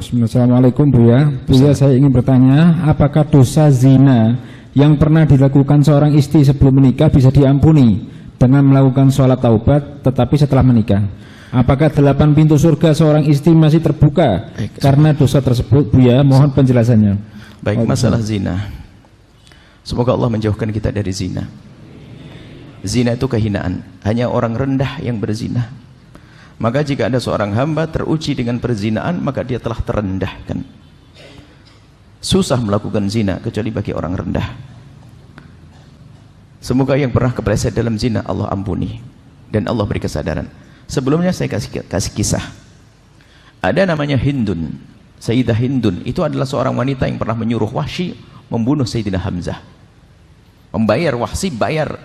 Assalamualaikum Buya. Buya, saya ingin bertanya, apakah dosa zina yang pernah dilakukan seorang istri sebelum menikah bisa diampuni dengan melakukan sholat taubat tetapi setelah menikah? Apakah 8 pintu surga seorang istri masih terbuka karena dosa tersebut? Buya, mohon penjelasannya. Baik, masalah zina, semoga Allah menjauhkan kita dari zina. Zina itu kehinaan, hanya orang rendah yang berzina. Maka jika ada seorang hamba teruji dengan perzinaan, maka dia telah terendahkan. Susah melakukan zina kecuali bagi orang rendah. Semoga yang pernah kepleset dalam zina Allah ampuni dan Allah beri kesadaran. Sebelumnya saya kasih kisah. Ada namanya Hindun, Sayyidah Hindun. Itu adalah seorang wanita yang pernah menyuruh Wahsy membunuh Sayyidina Hamzah. Membayar Wahsy,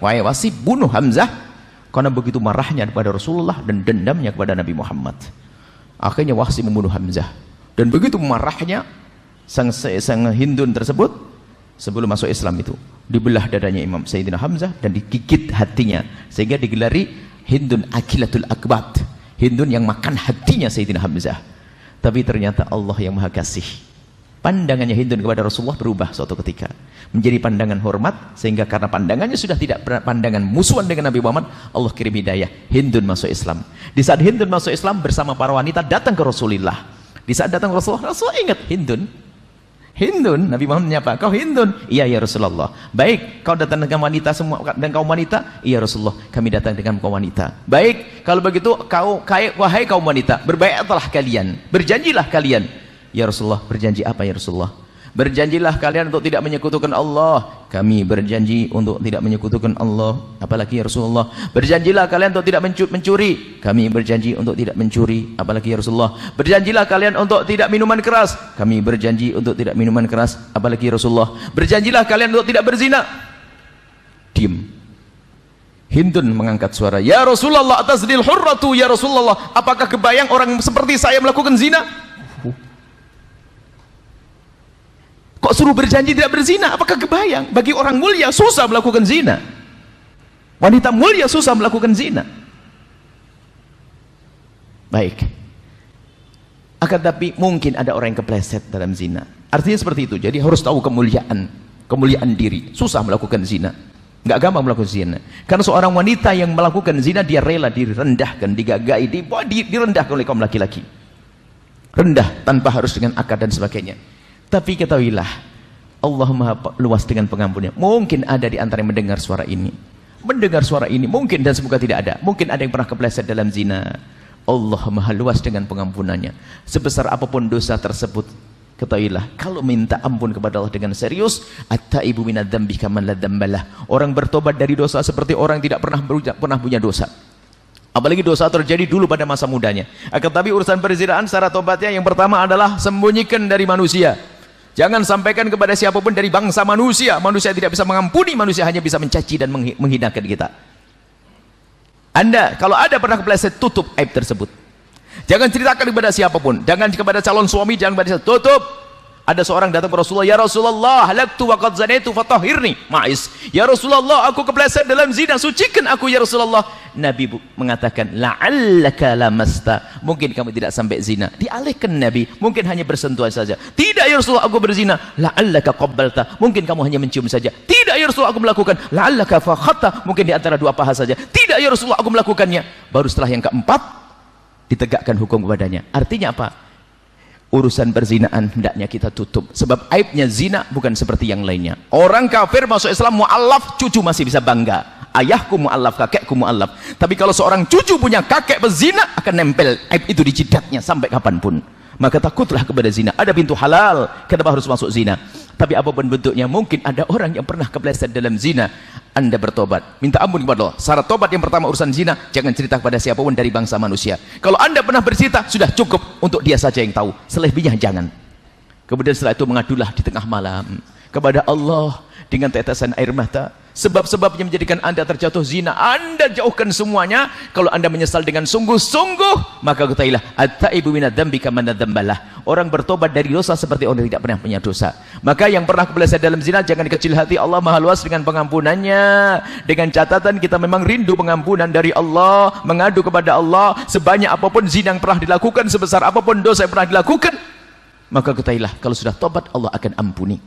wahai Wahsy, bunuh Hamzah, karena begitu marahnya kepada Rasulullah dan dendamnya kepada Nabi Muhammad. Akhirnya Wahsy membunuh Hamzah. Dan begitu marahnya sang Hindun tersebut, sebelum masuk Islam itu dibelah dadanya Imam Sayyidina Hamzah dan digigit hatinya, sehingga digelari Hindun Akilatul Akbat, Hindun yang makan hatinya Sayyidina Hamzah. Tapi ternyata Allah yang Maha Kasih, pandangannya Hindun kepada Rasulullah berubah suatu ketika menjadi pandangan hormat, sehingga karena pandangannya sudah tidak pandangan musuhan dengan Nabi Muhammad, Allah kirim hidayah, Hindun masuk Islam. Di saat Hindun masuk Islam bersama para wanita datang ke Rasulullah. Di saat datang ke Rasulullah, Rasulullah ingat Hindun. Hindun, Nabi Muhammad menyapa, kau Hindun? Iya ya Rasulullah. Baik, kau datang dengan wanita semua dan kaum wanita? Iya Rasulullah, kami datang dengan kaum wanita. Baik, kalau begitu wahai kaum wanita, berbaiklah kalian, berjanjilah kalian. Ya Rasulullah, berjanji apa ya Rasulullah? Berjanjilah kalian untuk tidak menyekutukan Allah. Kami berjanji untuk tidak menyekutukan Allah. Apalagi ya Rasulullah? Berjanjilah kalian untuk tidak mencuri. Kami berjanji untuk tidak mencuri. Apalagi ya Rasulullah? Berjanjilah kalian untuk tidak minuman keras. Kami berjanji untuk tidak minuman keras. Apalagi ya Rasulullah? Berjanjilah kalian untuk tidak berzina. Diam. Hindun mengangkat suara, ya Rasulullah, atazdil hurratu ya Rasulullah, apakah kebayang orang seperti saya melakukan zina? Kok suruh berjanji tidak berzina? Apakah kebayang? Bagi orang mulia susah melakukan zina. Wanita mulia susah melakukan zina. Baik. Akan tapi mungkin ada orang yang kepleset dalam zina. Artinya seperti itu. Jadi harus tahu kemuliaan diri. Susah melakukan zina. Nggak gampang melakukan zina. Karena seorang wanita yang melakukan zina, dia rela direndahkan, digagai, direndahkan oleh kaum laki-laki. Rendah tanpa harus dengan akad dan sebagainya. Tapi ketahuilah, Allah Maha luas dengan pengampunnya. Mungkin ada di antara yang mendengar suara ini. Mendengar suara ini, mungkin dan semoga tidak ada. Mungkin ada yang pernah kepleset dalam zina. Allah Maha luas dengan pengampunannya. Sebesar apapun dosa tersebut, ketahuilah, kalau minta ampun kepada Allah dengan serius, at-taibu minadz-dzambi kaman la dzambalah. Orang bertobat dari dosa seperti orang tidak pernah punya dosa. Apalagi dosa terjadi dulu pada masa mudanya. Akan tapi urusan perzinaan secara tobatnya yang pertama adalah sembunyikan dari manusia. Jangan sampaikan kepada siapapun dari bangsa manusia. Manusia tidak bisa mengampuni, manusia hanya bisa mencaci dan menghinakan kita. Anda kalau ada pernah kepleset, tutup aib tersebut. Jangan ceritakan kepada siapapun. Jangan kepada calon suami, jangan kepada siapapun. Tutup. Ada seorang datang ke Rasulullah, ya Rasulullah, halaktu wa qad zanaitu fatahhirni. Ma'is. Ya Rasulullah, aku kepleset dalam zina, sucikan aku ya Rasulullah. Nabi mengatakan, la'allaka lamasta. Mungkin kamu tidak sampai zina. Dialihkan Nabi, mungkin hanya bersentuhan saja. Tidak ya Rasulullah, aku berzina. La'allaka qabbalta. Mungkin kamu hanya mencium saja. Tidak ya Rasulullah, aku melakukan. La'allaka fakhatta. Mungkin di antara dua paha saja. Tidak ya Rasulullah, aku melakukannya. Baru setelah yang keempat, ditegakkan hukum kepadanya. Artinya apa? Urusan perzinaan hendaknya kita tutup, sebab aibnya zina bukan seperti yang lainnya. Orang kafir masuk Islam mu'allaf, cucu masih bisa bangga, ayahku mu'allaf, kakekku mu'allaf. Tapi kalau seorang cucu punya kakek berzina, akan nempel aib itu di jidatnya sampai kapanpun. Maka takutlah kepada zina. Ada pintu halal, kenapa harus masuk zina? Tapi apapun bentuknya, mungkin ada orang yang pernah kepleset dalam zina. Anda bertobat, minta ampun kepada Allah. Syarat tobat yang pertama urusan zina, jangan cerita kepada siapapun dari bangsa manusia. Kalau Anda pernah bercerita, sudah cukup untuk dia saja yang tahu. Selebihnya jangan. Kemudian setelah itu mengadulah di tengah malam kepada Allah dengan tetesan air mata. Sebab-sebabnya menjadikan Anda terjatuh zina, Anda jauhkan semuanya. Kalau Anda menyesal dengan sungguh-sungguh, maka ketahuilah, at-taibu minadz-dzambi kaman la dzambalah. Orang bertobat dari dosa seperti orang yang tidak pernah punya dosa. Maka yang pernah kepleset dalam zina, jangan kecil hati. Allah Maha luas dengan pengampunannya. Dengan catatan kita memang rindu pengampunan dari Allah, mengadu kepada Allah. Sebanyak apapun zina yang pernah dilakukan, sebesar apapun dosa yang pernah dilakukan, maka ketahuilah kalau sudah tobat Allah akan ampuni.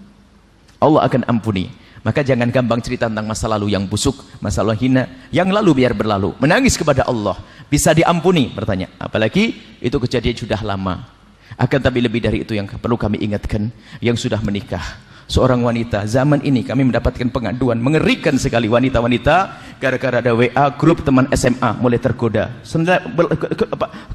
Allah akan ampuni. Maka jangan gampang cerita tentang masa lalu yang busuk, masa lalu hina. Yang lalu biar berlalu. Menangis kepada Allah bisa diampuni, bertanya. Apalagi itu kejadian sudah lama. Akan tapi lebih dari itu yang perlu kami ingatkan, yang sudah menikah. Seorang wanita zaman ini kami mendapatkan pengaduan mengerikan sekali, wanita-wanita gara-gara ada WA grup teman SMA mulai tergoda,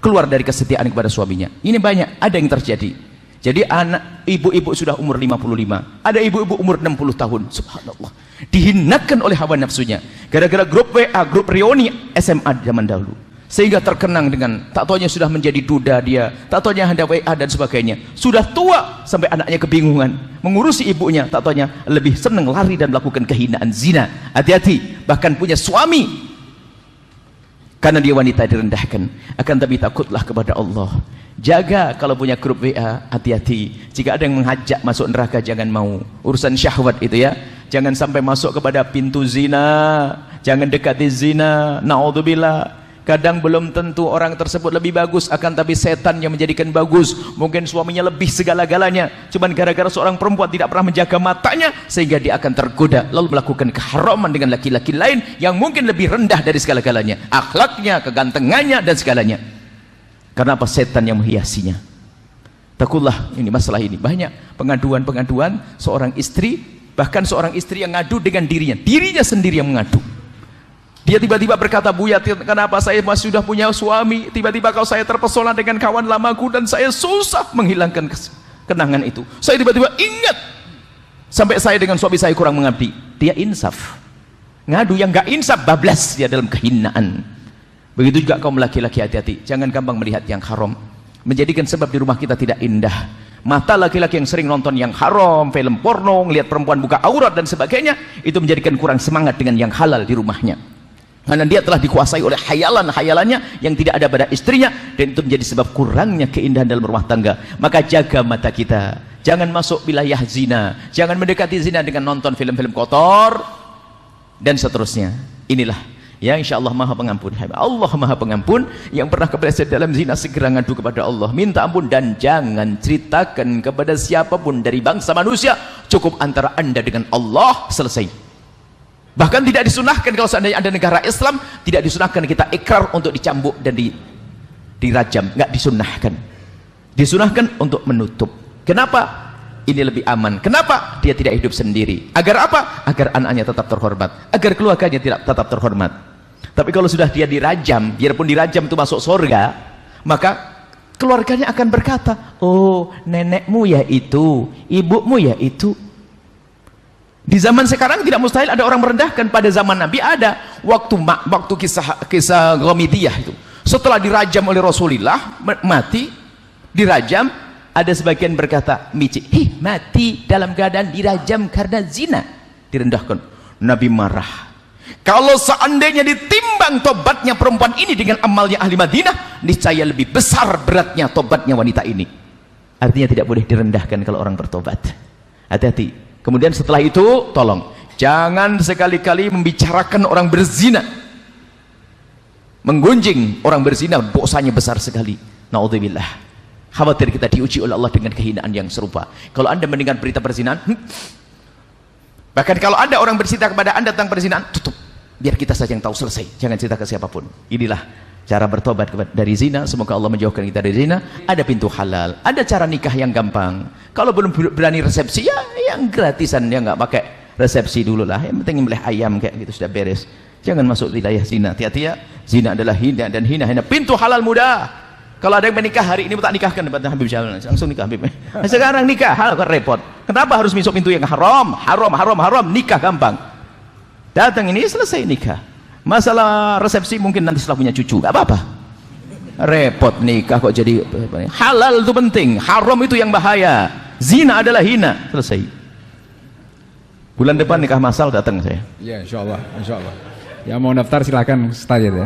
keluar dari kesetiaan kepada suaminya. Ini banyak, ada yang terjadi. Jadi anak ibu-ibu sudah umur 55, ada ibu-ibu umur 60 tahun, subhanallah, dihinakan oleh hawa nafsunya gara-gara grup WA, grup reuni SMA zaman dahulu, sehingga terkenang dengan tak taunya sudah menjadi duda dia, tak taunya ada WA dan sebagainya. Sudah tua sampai anaknya kebingungan mengurusi ibunya, tak taunya lebih senang lari dan melakukan kehinaan zina. Hati-hati, bahkan punya suami karena dia wanita direndahkan. Akan tapi takutlah kepada Allah. Jaga kalau punya grup WA, hati-hati. Jika ada yang mengajak masuk neraka, jangan mau. Urusan syahwat itu ya, jangan sampai masuk kepada pintu zina, jangan dekati zina. Naudzubillah. Kadang belum tentu orang tersebut lebih bagus, akan tapi setan yang menjadikan bagus. Mungkin suaminya lebih segala-galanya, cuman gara-gara seorang perempuan tidak pernah menjaga matanya, sehingga dia akan tergoda lalu melakukan keharaman dengan laki-laki lain yang mungkin lebih rendah dari segala-galanya, akhlaknya, kegantengannya dan segalanya. Karena apa? Setan yang menghiasinya. Takutlah ini masalah ini. Banyak pengaduan-pengaduan seorang istri, bahkan seorang istri yang ngadu dengan dirinya sendiri yang mengadu. Dia tiba-tiba berkata, "Buya, kenapa saya masih sudah punya suami, tiba-tiba kalau saya terpesona dengan kawan lamaku dan saya susah menghilangkan kenangan itu. Saya tiba-tiba ingat sampai saya dengan suami saya kurang mengabdi." Dia insaf. Ngadu yang gak insaf, bablas dia dalam kehinaan. Begitu juga kaum laki-laki, hati-hati, jangan gampang melihat yang haram, menjadikan sebab di rumah kita tidak indah. Mata laki-laki yang sering nonton yang haram, film porno, lihat perempuan buka aurat dan sebagainya, itu menjadikan kurang semangat dengan yang halal di rumahnya. Karena dia telah dikuasai oleh hayalan-hayalannya yang tidak ada pada istrinya, dan itu menjadi sebab kurangnya keindahan dalam rumah tangga. Maka jaga mata kita, jangan masuk wilayah zina, jangan mendekati zina dengan nonton film-film kotor dan seterusnya. Inilah ya, insya Allah Maha Pengampun. Allah Maha Pengampun. Yang pernah kepleset dalam zina segera ngadu kepada Allah, minta ampun, dan jangan ceritakan kepada siapapun dari bangsa manusia. Cukup antara anda dengan Allah, selesai. Bahkan tidak disunahkan kalau seandainya ada negara Islam, tidak disunahkan kita ikrar untuk dicambuk dan dirajam, nggak disunahkan. Disunahkan untuk menutup. Kenapa? Ini lebih aman. Kenapa? Dia tidak hidup sendiri. Agar apa? Agar anaknya tetap terhormat, agar keluarganya tidak tetap terhormat. Tapi kalau sudah dia dirajam, biarpun dirajam itu masuk surga, maka keluarganya akan berkata, "Oh, nenekmu ya itu, ibumu ya itu." Di zaman sekarang tidak mustahil ada orang merendahkan. Pada zaman Nabi ada. Waktu kisah Ghamidiyah itu, setelah dirajam oleh Rasulullah, mati, dirajam, ada sebagian berkata, "Mici, mati dalam keadaan dirajam karena zina." Direndahkan. Nabi marah. Kalau seandainya ditimbang tobatnya perempuan ini dengan amalnya ahli Madinah, niscaya lebih besar beratnya tobatnya wanita ini. Artinya tidak boleh direndahkan kalau orang bertobat. Hati-hati. Kemudian setelah itu, tolong jangan sekali-kali membicarakan orang berzina, menggunjing orang berzina, dosanya besar sekali. Naudzubillah. Khawatir kita diuji oleh Allah dengan kehinaan yang serupa. Kalau anda mendengar berita perzinahan, bahkan kalau ada orang bercerita kepada anda tentang perzinahan, tutup, biar kita saja yang tahu, selesai, jangan cerita ke siapapun. Inilah cara bertobat dari zina. Semoga Allah menjauhkan kita dari zina. Ada pintu halal, ada cara nikah yang gampang. Kalau belum berani resepsi, ya yang gratisan, ya nggak pakai resepsi dulu lah. Yang penting nyembelih ayam kayak gitu sudah beres. Jangan masuk wilayah zina. Hati-hati ya, zina adalah hina dan hina. Pintu halal mudah. Kalau ada yang menikah hari ini, tak nikahkan depan Habib Syahlan, langsung nikah Habib. Sekarang nikah halal kan repot. Kenapa harus masuk pintu yang haram? Haram, nikah gampang. Datang ini selesai nikah. Masalah resepsi mungkin nanti setelah punya cucu, gak apa-apa. Repot nikah kok jadi halal itu penting, haram itu yang bahaya. Zina adalah hina, selesai. Bulan depan nikah masal datang saya. Ya, insyaallah, insyaallah. Ya mau daftar silakan Ustaz ya.